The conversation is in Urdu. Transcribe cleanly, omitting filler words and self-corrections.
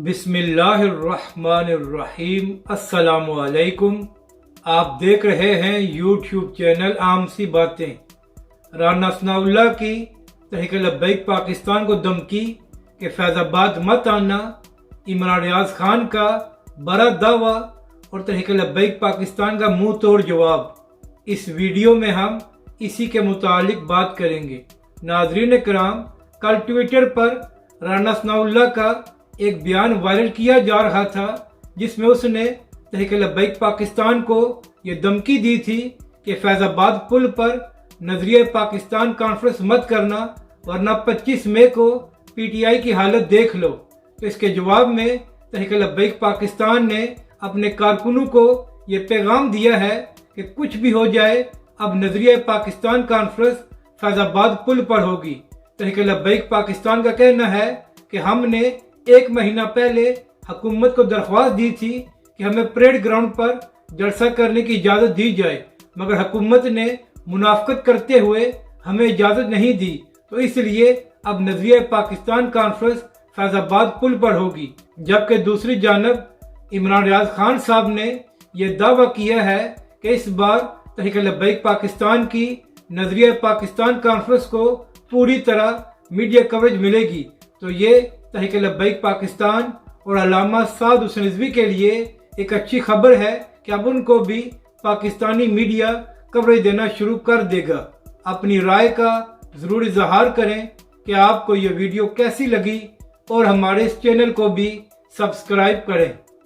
بسم اللہ الرحمن الرحیم۔ السلام علیکم۔ آپ دیکھ رہے ہیں یوٹیوب چینل عام سی باتیں۔ رانا ثناء اللہ کی تحریک لبیک پاکستان کو دھمکی کہ فیض آباد مت آنا، عمران ریاض خان کا بڑا دعویٰ اور تحریک لبیک پاکستان کا منہ توڑ جواب۔ اس ویڈیو میں ہم اسی کے متعلق بات کریں گے۔ ناظرین کرام، کل ٹویٹر پر رانا ثناء اللہ کا ایک بیان وائرل کیا جا رہا تھا، جس میں اس نے تحریک لبیک پاکستان کو یہ دھمکی دی تھی کہ فیض آباد پل پر نظریہ پاکستان کانفرنس مت کرنا، ورنہ 25 مئی کو پی ٹی آئی کی حالت دیکھ لو۔ تو اس کے جواب میں تحریک لبیک پاکستان نے اپنے کارکنوں کو یہ پیغام دیا ہے کہ کچھ بھی ہو جائے، اب نظریہ پاکستان کانفرنس فیض آباد پل پر ہوگی۔ تحریک لبیک پاکستان کا کہنا ہے کہ ہم نے 1 مہینہ پہلے حکومت کو درخواست دی تھی کہ ہمیں پریڈ گراؤنڈ پر جلسہ کرنے کی اجازت دی جائے، مگر حکومت نے منافقت کرتے ہوئے ہمیں اجازت نہیں دی، تو اس لیے اب نظریہ پاکستان کانفرنس فیض آباد پل پر ہوگی۔ جبکہ دوسری جانب عمران ریاض خان صاحب نے یہ دعویٰ کیا ہے کہ اس بار تحریک لبیک پاکستان کی نظریہ پاکستان کانفرنس کو پوری طرح میڈیا کوریج ملے گی۔ تو یہ تحریک لبیک پاکستان اور علامہ سعد حسین رضوی کے لیے ایک اچھی خبر ہے کہ اب ان کو بھی پاکستانی میڈیا کوریج دینا شروع کر دے گا۔ اپنی رائے کا ضرور اظہار کریں کہ آپ کو یہ ویڈیو کیسی لگی، اور ہمارے اس چینل کو بھی سبسکرائب کریں۔